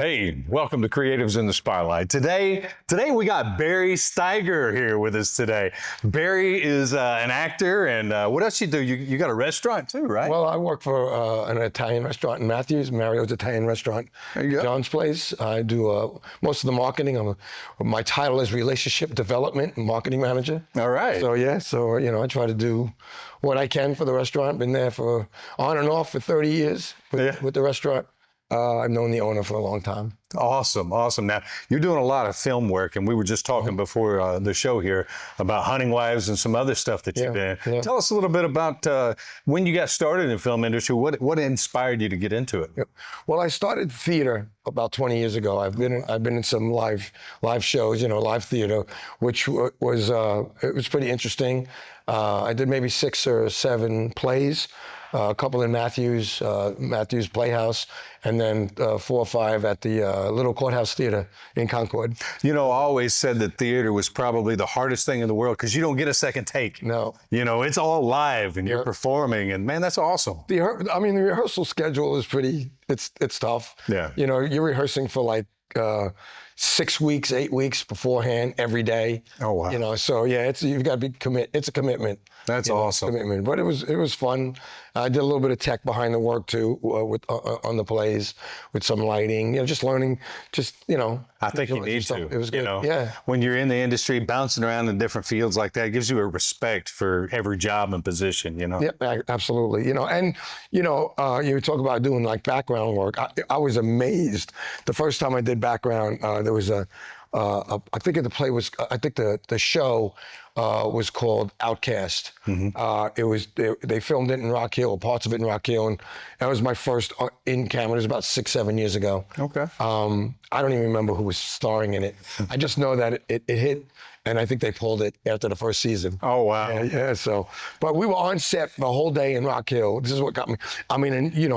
Hey, welcome to Creatives in the Spotlight. Today we got Barry Steiger here with us today. Barry is an actor, and what else you do? You got a restaurant too, right? Well, I work for an Italian restaurant in Matthews, Mario's Italian restaurant, There you go. John's Place. I do most of the marketing. My title is Relationship Development and Marketing Manager. All right. So I try to do what I can for the restaurant. Been there for on and off for 30 years with the restaurant. I've known the owner for a long time. Awesome. Now, you're doing a lot of film work, and we were just talking before the show here about Hunting Wives and some other stuff that you've been. Yeah. Tell us a little bit about when you got started in the film industry. What inspired you to get into it? Well, I started theater about 20 years ago. I've been in some live shows, live theater, which was it was pretty interesting. I did maybe 6 or 7 plays. A couple in Matthews Playhouse, and then 4 or 5 at the Little Courthouse Theater in Concord. I always said that theater was probably the hardest thing in the world because you don't get a second take. No. It's all live and you're performing, and man, that's awesome. The rehearsal schedule is it's tough. Yeah. You're rehearsing for like 6 weeks, 8 weeks beforehand every day. Oh, wow. So yeah, you've got to be it's a commitment. That's awesome. Commitment, but it was fun. I did a little bit of tech behind the work too, on the plays, with some lighting. Just learning. I think you need to. It was good. Yeah. When you're in the industry, bouncing around in different fields like that, it gives you a respect for every job and position. Yeah, absolutely. You talk about doing like background work. I was amazed the first time I did background. There was I think the show was called Outcast. Mm-hmm. They filmed it in Rock Hill, parts of it in Rock Hill, and that was my first in camera. It was about 6-7 years ago. Okay. I don't even remember who was starring in it. I just know that it hit, and I think they pulled it after the first season. Oh, wow. Yeah. So, but we were on set the whole day in Rock Hill. This is what got me.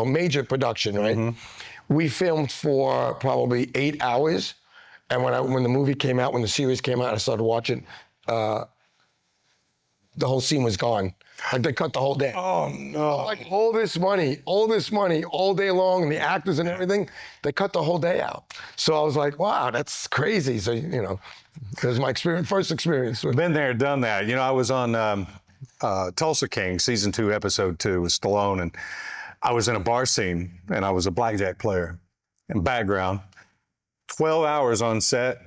Major production, right? Mm-hmm. We filmed for probably 8 hours. And when the movie came out, when the series came out, I started watching, the whole scene was gone. Like they cut the whole day. Oh, no. Like all this money, all day long, and the actors and everything, they cut the whole day out. So I was like, wow, that's crazy. So, it was my first experience. Been there, done that. I was on Tulsa King, season 2, episode 2 with Stallone, and I was in a bar scene, and I was a blackjack player in background. 12 hours on set,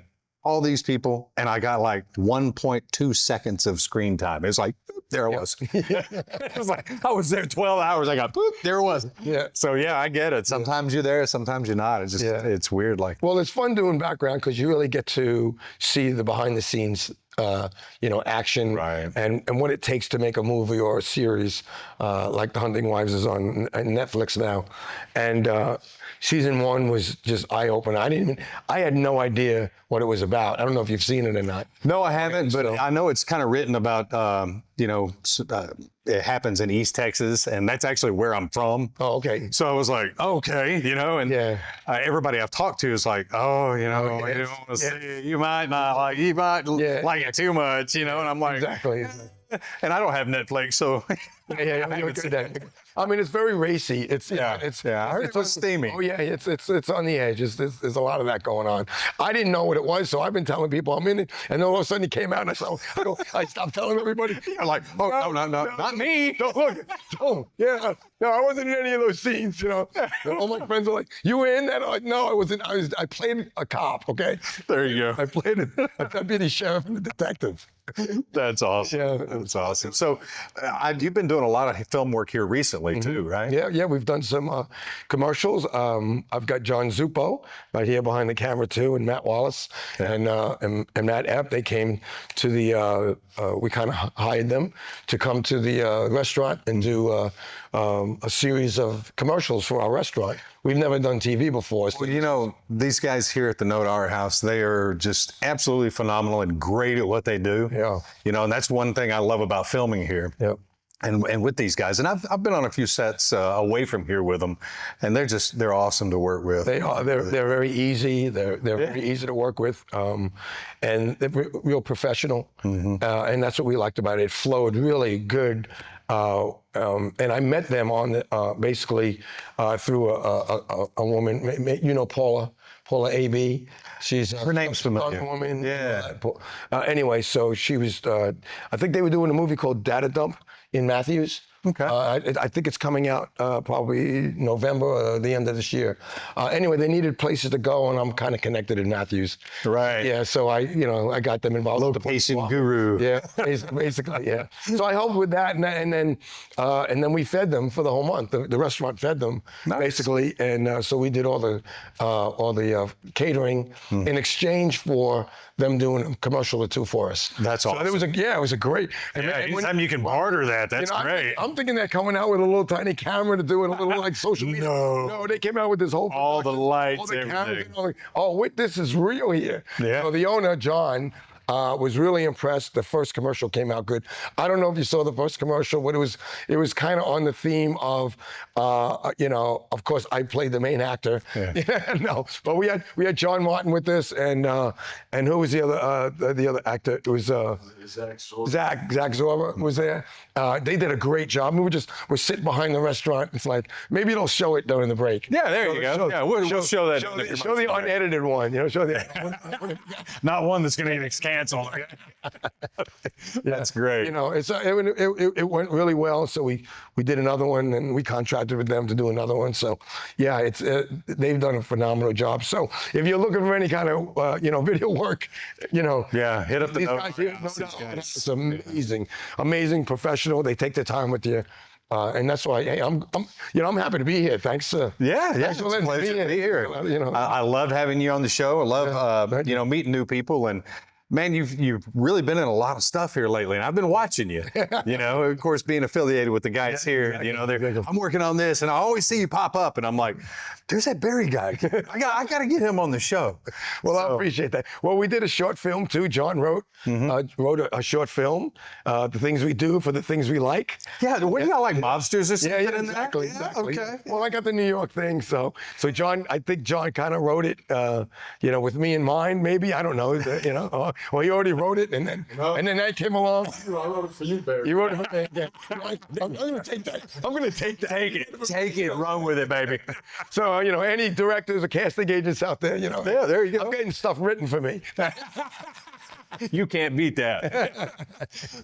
all these people, and I got like 1.2 seconds of screen time. It was like, boop, there it was. It was like, I was there 12 hours, I got, boop, there it was. Yeah. So yeah, I get it. Sometimes you're there, sometimes you're not. It's just, it's weird. Well, it's fun doing background because you really get to see the behind the scenes action, right, and what it takes to make a movie or a series, like The Hunting Wives is on Netflix now, and season 1 was just eye-opening. I had no idea what it was about. I don't know if you've seen it or not. No, I haven't, but I know it's kind of written about, it happens in East Texas, and that's actually where I'm from. Oh, okay. So I was like, okay, and everybody I've talked to is like, you don't want to see it. You might not like it too much, and I'm like, exactly. And I don't have Netflix, so it's very racy. It's steamy. Oh yeah, it's on the edge. There's a lot of that going on. I didn't know what it was, so I've been telling people I'm in it, and then all of a sudden it came out, and I stopped telling everybody. I'm like, no, not me. Don't look. Don't. Yeah, no, I wasn't in any of those scenes. And all my friends are like, you were in that? I'm like, no, I wasn't. I played a cop. Okay. There you go. I played it. I'd be the sheriff and the detective. That's awesome. Yeah, that's awesome. So, you've been doing a lot of film work here recently too, right? Yeah. We've done some commercials. I've got John Zuppo right here behind the camera too, and Matt Wallace and Matt Epp. They came to the. We kind of hired them to come to the restaurant and do a series of commercials for our restaurant. We've never done TV before. So. Well, these guys here at the Note Our House, they are just absolutely phenomenal and great at what they do. Yeah. And that's one thing I love about filming here. Yep. And with these guys, and I've been on a few sets away from here with them, and they're awesome to work with. They are. They're very easy. They're very easy to work with, and they're real professional. Mm-hmm. And that's what we liked about it. It flowed really good. And I met them on basically through a woman, Paula Paula A.B. She's Her name's familiar. woman. Yeah. Anyway, so she was. I think they were doing a movie called Data Dump in Matthews. Okay. I think it's coming out probably November or the end of this year. Anyway, they needed places to go, and I'm kind of connected in Matthews. Right. Yeah, so I got them involved. Location guru. Yeah, basically, yeah. So I helped with that, and then we fed them for the whole month. The restaurant fed them basically, and so we did all the catering in exchange for them doing a commercial or two for us. That's awesome. So it was a great. Anytime you can barter that, that's great. I'm thinking they're coming out with a little tiny camera to do it, a little like social media. No, they came out with this whole all the lights, all the everything. cameras, and all wait, this is real here. Yeah. So the owner, John, was really impressed. The first commercial came out good. I don't know if you saw the first commercial, but it was kind of on the theme of, of course, I played the main actor. Yeah. No, but we had John Martin with this, and who was the other actor? It was Zach Zorba was there. They did a great job. We're sitting behind the restaurant. It's like maybe they'll show it during the break. Yeah, there you go. We'll show that. Show the unedited one. Show the. Not one that's going to get canceled. That's great. It went really well. So we did another one, and we contracted with them to do another one. So yeah, they've done a phenomenal job. So if you're looking for any kind of video work, yeah, hit up the these guys here, no doubt. It's amazing professional. They take their time with you. And that's why, hey, I'm happy to be here. Thanks. Thanks for letting me be here. I love having you on the show. I love, meeting new people. And man, you've really been in a lot of stuff here lately, and I've been watching you. Of course, being affiliated with the guys here. I'm working on this, and I always see you pop up, and I'm like, there's that Barry guy. I got to get him on the show. Well, I appreciate that. Well, we did a short film too. John wrote a short film, The Things We Do for the Things We Like. Yeah, what do y'all like, mobsters or something? Yeah, exactly. Okay. Well, I got the New York thing, so John, I think John kind of wrote it, with me in mind. Maybe I don't know. Well, he already wrote it, and then that came along. I wrote it for you, Barry. You wrote it for me. Yeah. I'm going to take that. I'm going to take that. Take it. Run with it, baby. So, any directors or casting agents out there, Yeah, there you go. I'm getting stuff written for me. You can't beat that.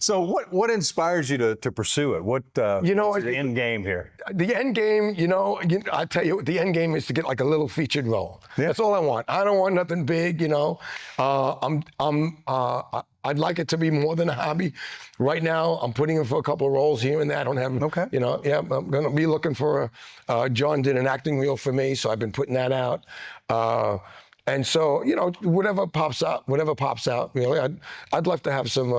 So what inspires you to pursue it? What's the end game here? The end game, I tell you, the end game is to get like a little featured role. Yeah. That's all I want. I don't want nothing big, I'd like it to be more than a hobby. Right now, I'm putting in for a couple of roles here and there. I don't have, I'm going to be looking for John did an acting reel for me, so I've been putting that out. And so, whatever pops out, really, I'd love to have some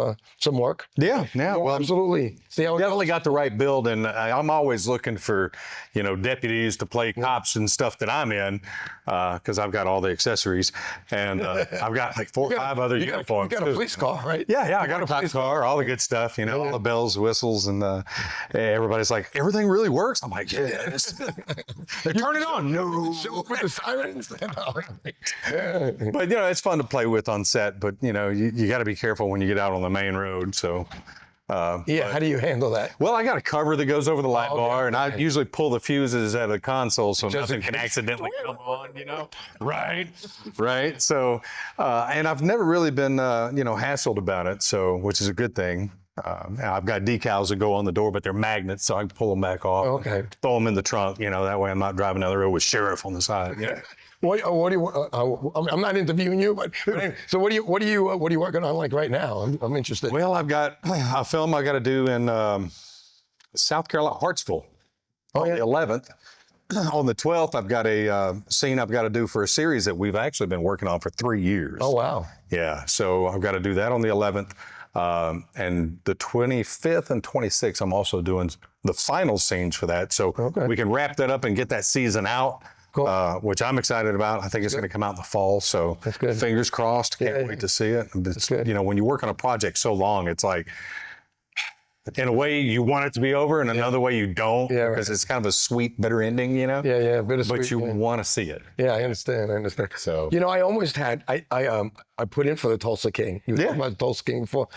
work. Yeah. Well, absolutely. See, I definitely got the right build, and I'm always looking for, deputies to play cops and stuff that I'm in, because I've got all the accessories, and I've got like 4 or 5 other uniforms. You got a police car, right? Yeah, I got a police car, all the good stuff, all the bells, whistles, and everybody's like, everything really works. I'm like, yeah. They turn it on. No. Show up with the sirens. But it's fun to play with on set. But you got to be careful when you get out on the main road. So how do you handle that? Well, I got a cover that goes over the light bar, and I usually pull the fuses out of the console so nothing can accidentally come on. Right. So, and I've never really been hassled about it. So, which is a good thing. I've got decals that go on the door, but they're magnets, so I can pull them back off. Okay. Throw them in the trunk. That way I'm not driving down the road with sheriff on the side. What do you? I'm not interviewing you, but so what are you working on like right now? I'm interested. Well, I've got a film I got to do in South Carolina, Hartsville, on the 11th. On the 12th, I've got a scene I've got to do for a series that we've actually been working on for 3 years. Oh wow! Yeah, so I've got to do that on the 11th, and the 25th and 26th. I'm also doing the final scenes for that, so we can wrap that up and get that season out. Cool. Which I'm excited about. I think it's going to come out in the fall. So that's good. Fingers crossed. Can't wait to see it. It's, when you work on a project so long, it's like, in a way you want it to be over, and another way you don't, because it's kind of a sweet, bitter ending, Yeah, bittersweet. But you want to see it. Yeah, I understand. So I almost had I put in for the Tulsa King. You were talking about the Tulsa King before.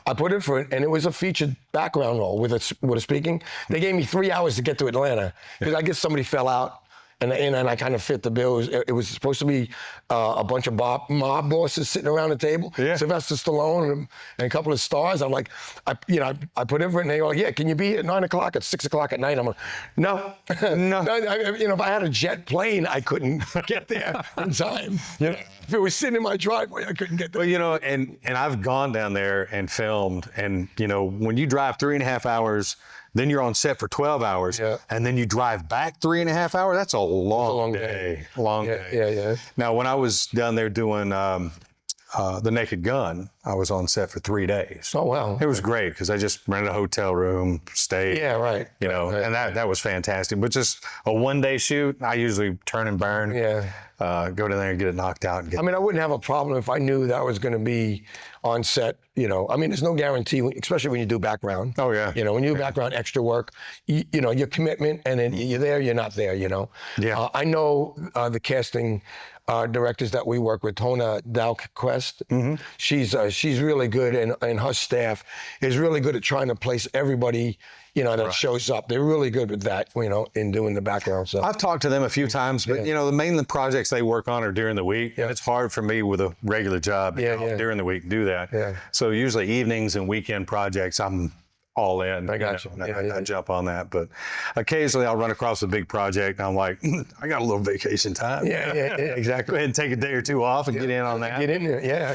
I put in for it, and it was a featured background role with a speaking. They gave me 3 hours to get to Atlanta because I guess somebody fell out. and I kind of fit the bill. It was supposed to be a bunch of mob bosses sitting around the table. Yeah. Sylvester Stallone and a couple of stars. I'm like, I put in for it, and they go, yeah, can you be at 9 o'clock at 6 o'clock at night? I'm like, no. No. If I had a jet plane, I couldn't get there on time. If it was sitting in my driveway, I couldn't get there. Well, and I've gone down there and filmed, and when you drive 3.5 hours, then you're on set for 12 hours, and then you drive back 3.5 hours. That's a long day. Long day. Yeah. Now, when I was down there doing The Naked Gun, I was on set for 3 days. Oh, wow. It was great because I just rented a hotel room, stayed. Yeah, right. And that was fantastic. But just a one-day shoot, I usually turn and burn. Yeah. Go down there and get it knocked out. I wouldn't have a problem if I knew that I was going to be on set. There's no guarantee, especially when you do background. Oh, yeah. When you do background extra work, your commitment, and then you're there, you're not there. Yeah. I know the casting directors that we work with, Tona Dalquest. Mm-hmm. She's really good, and her staff is really good at trying to place everybody that shows up. They're really good with that, in doing the background stuff. I've talked to them a few times, but the main projects they work on are during the week. And it's hard for me with a regular job during the week to do that. Yeah. So usually evenings and weekend projects, I'm all in. I got you. I jump on that, but occasionally I'll run across a big project and I'm like, I got a little vacation time. Yeah, exactly. Go ahead and take a day or two off and get in on that. Get in there, yeah.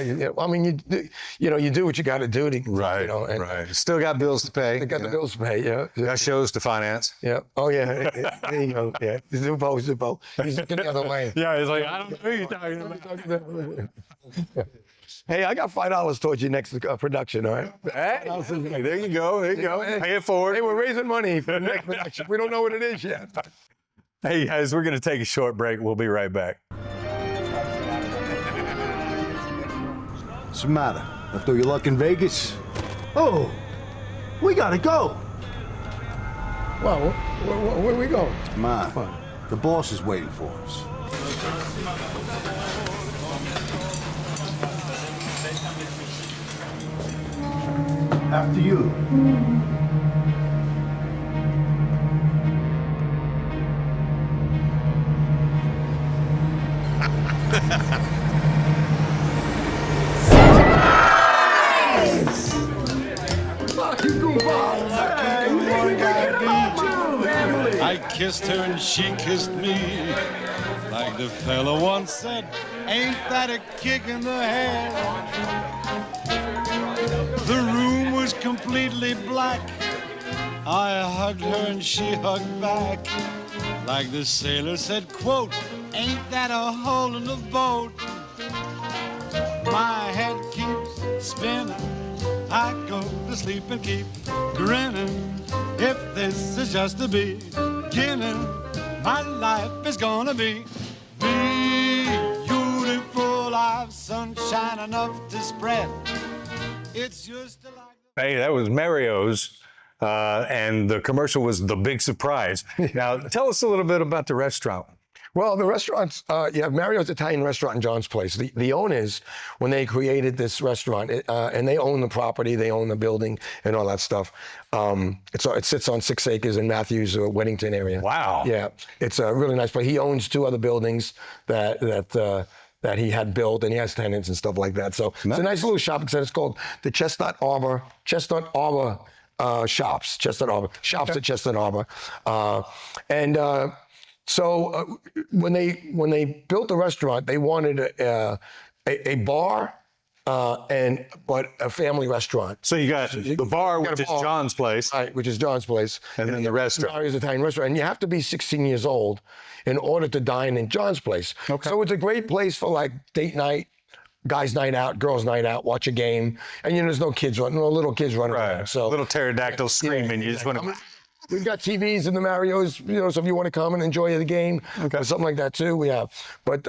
You do what you got to do to, right. Right. Still got bills to pay. Got the bills to pay, yeah. Got shows to finance. Yeah. Oh yeah. There you go. Yeah. Zippo. He's looking the other way. Yeah. He's like, I don't know who you're talking about. Hey, I got $5 towards your next production, all right? Hey, there you go. Pay it forward. Hey, we're raising money for the next production. We don't know what it is yet. Hey, guys, we're going to take a short break. We'll be right back. What's the matter? Left all your luck in Vegas? Oh, we gotta go. Well, where we going? Come on. The boss is waiting for us. After you. I kissed her and she kissed me. Like the fella once said, ain't that a kick in the head? The room was completely black. I hugged her and she hugged back. Like the sailor said, quote, ain't that a hole in the boat? My head keeps spinning. I go to sleep and keep grinning. If this is just the beginning, my life is gonna be beautiful. I've sunshine enough to spread. It's just like. Hey, that was Mario's, and the commercial was The Big Surprise. Now, tell us a little bit about the restaurant. Well, the restaurants, Mario's Italian Restaurant in John's Place. The owners, when they created this restaurant, and they own the property, they own the building and all that stuff. It sits on 6 acres in Matthews, Weddington area. Wow. Yeah, it's a really nice place. He owns 2 other buildings that he had built, and he has tenants and stuff like that. So It's a nice little shopping center. It's called the Chestnut Arbor Shops. Chestnut Arbor Shops at Chestnut Arbor, So when they built the restaurant, they wanted a bar but a family restaurant. So you got the bar, which is John's Place. Right, which is John's Place. And then the restaurant. Mario's Italian Restaurant. And you have to be 16 years old in order to dine in John's Place. Okay. So it's a great place for like date night, guys' night out, girls' night out, watch a game. And there's no little kids running around. So little pterodactyl screaming. You just want to. We've got TVs in the Mario's, so if you want to come and enjoy the game or something like that too, we have. But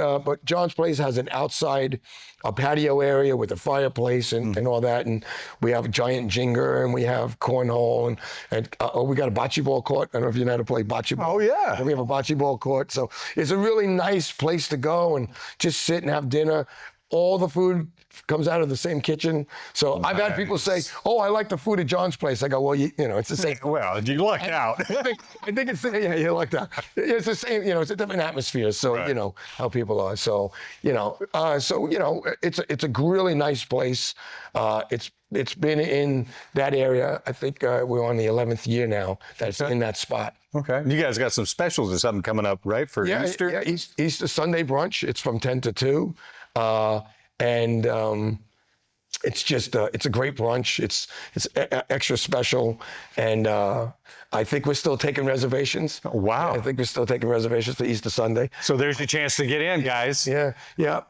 John's Place has an outside patio area with a fireplace and all that, and we have a giant jinger, and we have cornhole, and we got a bocce ball court. I don't know if you know how to play bocce ball. Oh yeah. And we have a bocce ball court, so it's a really nice place to go and just sit and have dinner. all the food comes out of the same kitchen. So I've had people say, "Oh, I like the food at John's place." I go, "Well, you know, it's the same." Well, you lucked out. I think it's you like that. It's the same. You know, it's a different atmosphere. So you know how people are. So it's a really nice place. It's been in that area. I think we're on the 11th year now that's in that spot. Okay. You guys got some specials or something coming up, right, for Easter? Yeah, Easter Sunday brunch. It's from 10 to 2. It's just it's a great brunch. It's extra special, and I think we're still taking reservations. Wow. I think we're still taking reservations for Easter Sunday. So there's your chance to get in, guys. Yeah.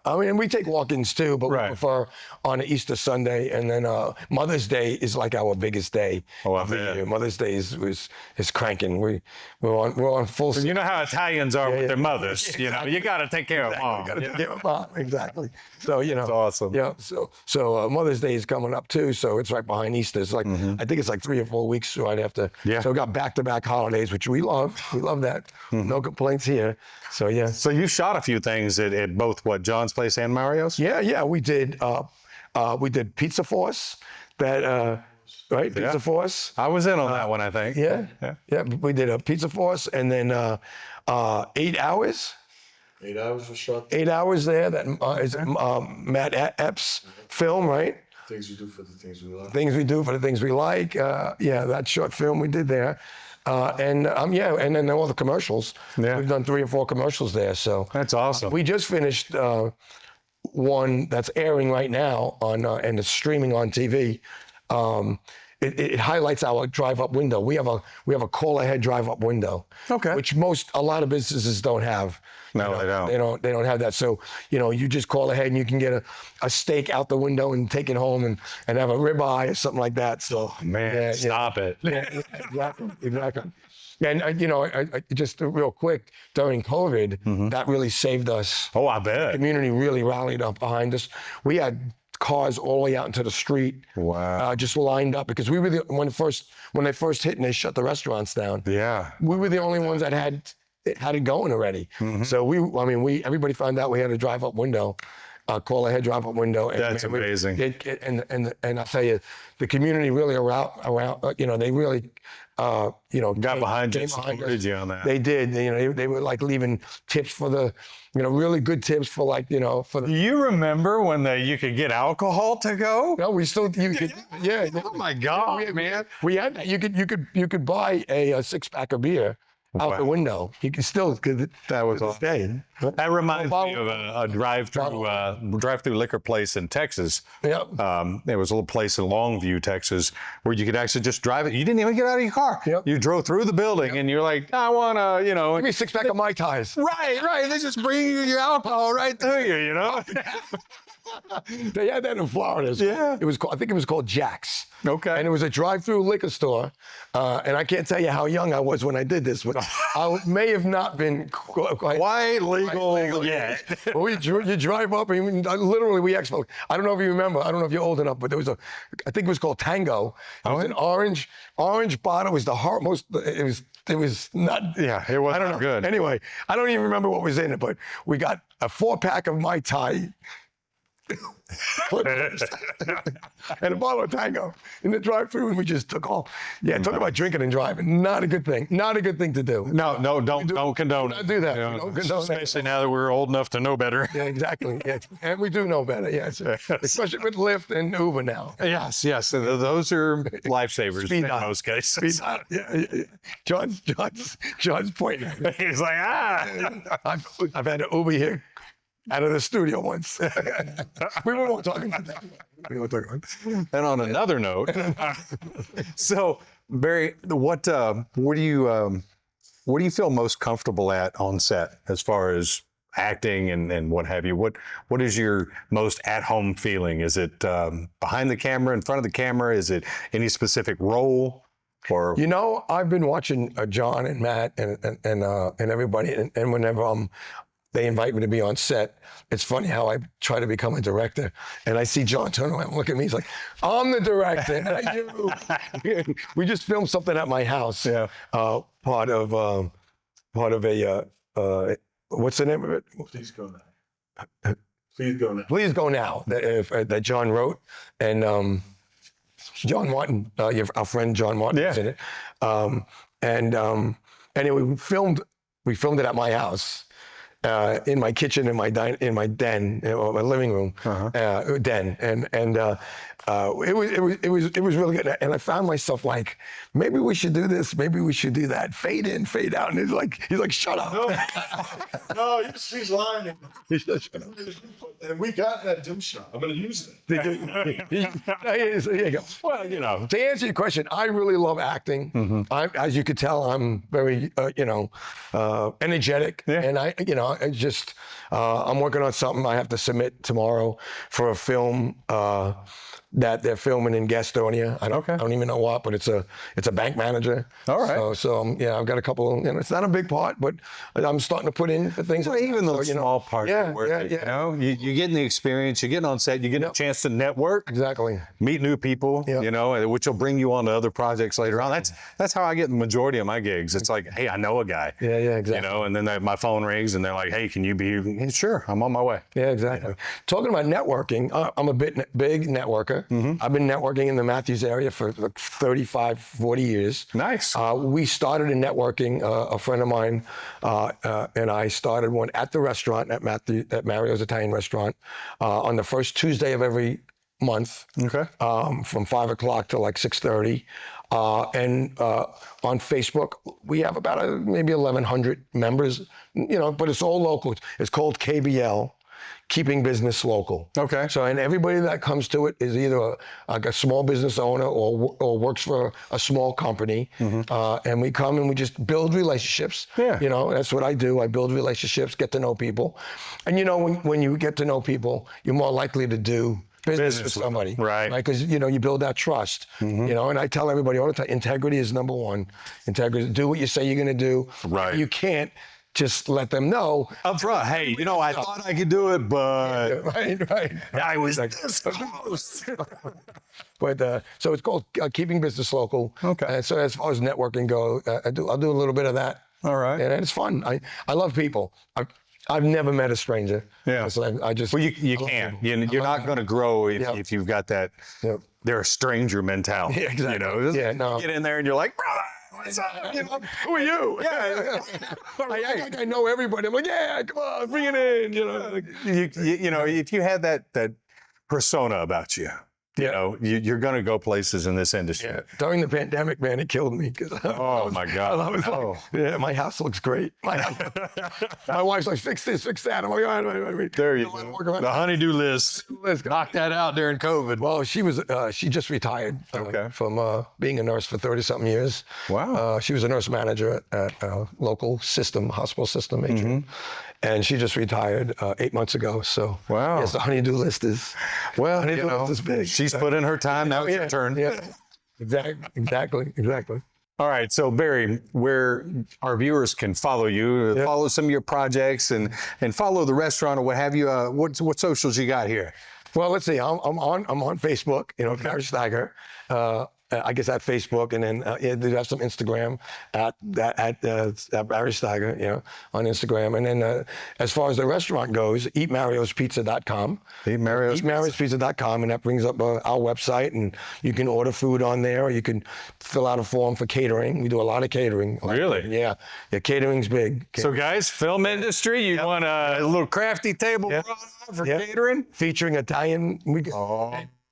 I mean, we take walk-ins too, but we prefer on Easter Sunday, and then Mother's Day is like our biggest day of the year. Mother's Day is cranking. We're on full. You know how Italians are with their mothers. You know, you got to take care of mom. Got to take care of mom. Exactly. So That's awesome. Yeah. So Mother's Day is coming up too. So it's right behind Easter. It's like I think it's like 3 or 4 weeks right after. Yeah. So we got back-to-back holidays, which we love. We love that. No complaints here. So yeah. So you shot a few things at both John's place and Mario's? Yeah. We did Pizza Force. That right, Pizza Force. I was in on that one, I think. Yeah. We did a Pizza Force, and then 8 hours. 8 hours was shot. 8 hours there. That is Matt Epps' film, right? Things we do for the things we love. Things we do for the things we like. That short film we did there. And then all the commercials. Yeah. We've done 3 or 4 commercials there. So that's awesome. We just finished one that's airing right now on and it's streaming on TV. It highlights our drive-up window. We have a call-ahead drive-up window. Okay. Which a lot of businesses don't have. No, they don't. They don't have that. So, you just call ahead and you can get a steak out the window and take it home and have a ribeye or something like that. So, man, stop it. Yeah, exactly. And, I just real quick, during COVID, that really saved us. Oh, I bet. The community really rallied up behind us. We had cars all the way out into the street. Wow. Just lined up because we were when they first hit and they shut the restaurants down. Yeah. We were the only ones that had it going already. So everybody found out we had a drive-up window, call ahead drive-up window. And, that's amazing. And I tell you, the community really around they really got behind you, supported you on that. They did. They were like leaving tips for the, really good tips for for the. You remember when you could get alcohol to go? No, we still you could. Yeah. Oh my God, man! We had that. You could buy a 6-pack of beer out the window. You can still. That was awesome. That reminds me of a drive-through liquor place in Texas. Yeah. There was a little place in Longview, Texas, where you could actually just drive it. You didn't even get out of your car. Yep. You drove through the building, and you're like, I want to, Give me a 6-pack of Mai Tais. Right. They just bring you your alcohol right to you, They had that in Florida. Yeah. I think it was called Jack's. Okay. And it was a drive-through liquor store. And I can't tell you how young I was when I did this, but I may have not been quite legal yet. Well, you drive up, and literally we actually, I don't know if you remember, I don't know if you're old enough, but there was I think it was called Tango. It was an orange bottle. It was the most, it was not. Yeah, it wasn't I don't know. good. Anyway, I don't even remember what was in it, but we got a 4-pack of Mai Tai. And a bottle of Tango in the drive-through, and we just took off. Yeah, talk about drinking and driving. Not a good thing. Not a good thing to do. No, don't condone it. Don't do that. Don't condone especially now that we're old enough to know better. Yeah, exactly. Yeah. And we do know better. Yes. Especially with Lyft and Uber now. Yes. Those are lifesavers in most cases. Yeah. John's pointing. He's like, I've had an Uber here out of the studio once. We won't talk about that. And on another note, so Barry, what do you feel most comfortable at on set as far as acting and what have you? What is your most at-home feeling? Is it behind the camera, in front of the camera? Is it any specific role? Or I've been watching John and Matt and everybody, and whenever they invite me to be on set, it's funny how I try to become a director, and I see John turn around and look at me. He's like, "I'm the director." And we just filmed something at my house. Yeah. Part of a what's the name of it? Please go now. Please go now. Please Go Now, that John wrote. And John Martin, our friend John Martin is in it. Anyway, we filmed it at my house. In my kitchen, in my den, my living room den, and it was really good. And I found myself like, maybe we should do this, maybe we should do that. Fade in, fade out, and he's like, shut up. No, she's lying. And we got that doom shot. I'm going to use it. There you go. Well, to answer your question, I really love acting. As you could tell, I'm very, energetic, and I just, I'm working on something I have to submit tomorrow for a film that they're filming in Gastonia. I don't even know what, but it's a bank manager. All right. So I've got a couple. It's not a big part, but I'm starting to put in for things. Well, even those small parts are worth it. Yeah. You're getting the experience. You're getting on set. You get a chance to network. Exactly. Meet new people. Which will bring you on to other projects later on. That's how I get the majority of my gigs. It's like, hey, I know a guy. Yeah, exactly. And then my phone rings and they're like, hey, can you be here? Hey, sure, I'm on my way. Yeah, exactly. Talking about networking, I'm a big networker. I've been networking in the Matthews area for like 35, 40 years. Nice. We started in networking. A friend of mine and I started one at the restaurant at Mario's Italian Restaurant on the first Tuesday of every month. Okay. From 5 o'clock to like 6:30. And on Facebook, we have about maybe 1,100 members, but it's all local. It's called KBL, Keeping Business Local. Okay. So, and everybody that comes to it is either a small business owner or works for a small company. And we come and we just build relationships. Yeah. That's what I do. I build relationships, get to know people. And when you get to know people, you're more likely to do business with somebody, right? Because you build that trust. And I tell everybody all the time, integrity is number one. Integrity, do what you say you're going to do. Right. You can't just let them know up front. Hey, I thought I could do it, but right. I was this close. But so it's called Keeping Business Local. Okay. And so as far as networking go, I'll do a little bit of that. All right. And it's fun. I love people. I've never met a stranger. Yeah. I just. Well, you can't. You're not going to grow if you've got that. Yep. They're a stranger mentality. Yeah, exactly. You get in there and you're like, brother, what's up? Who are you? Yeah. I know everybody. I'm like, yeah, come on, bring it in. If you have that persona about you. You're going to go places in this industry. Yeah. During the pandemic, man, it killed me. Oh, my God. I was like, my house looks great. My wife's like, fix this, fix that. I'm like, all right. There you go. The honey-do list. Knock that out during COVID. Well, she just retired from being a nurse for 30-something years. Wow. She was a nurse manager at a local hospital system, and she just retired 8 months ago. So, wow. Yes, the honey-do list is, list is big. She's put in her time. Now it's your turn. Yeah. Exactly. All right. So, Barry, where our viewers can follow you, follow some of your projects and follow the restaurant or what have you, what socials you got here? Well, let's see. I'm on Facebook, Barry Steiger. I guess at Facebook, and then they have some Instagram at Barry Steiger, on Instagram. And then as far as the restaurant goes, eatmariospizza.com. Eatmariospizza.com, and that brings up our website, and you can order food on there, or you can fill out a form for catering. We do a lot of catering. Really? Yeah, catering's big. So guys, film industry, you want a little crafty table for catering? Featuring Italian.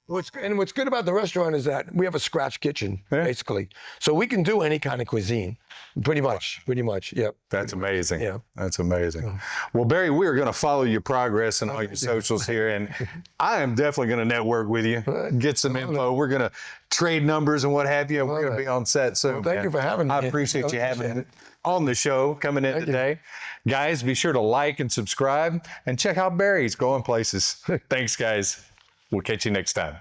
What's good about the restaurant is that we have a scratch kitchen, basically. So we can do any kind of cuisine, pretty much, yep. That's amazing. Yeah. That's amazing. Well, Barry, we're going to follow your progress and all your socials here, and I am definitely going to network with you, get some info. We're going to trade numbers and what have you, and we're going to be on set soon. Well, thank you for having me. I appreciate you having me on the show, coming in today. Guys, be sure to like and subscribe, and check out Barry's going places. Thanks, guys. We'll catch you next time.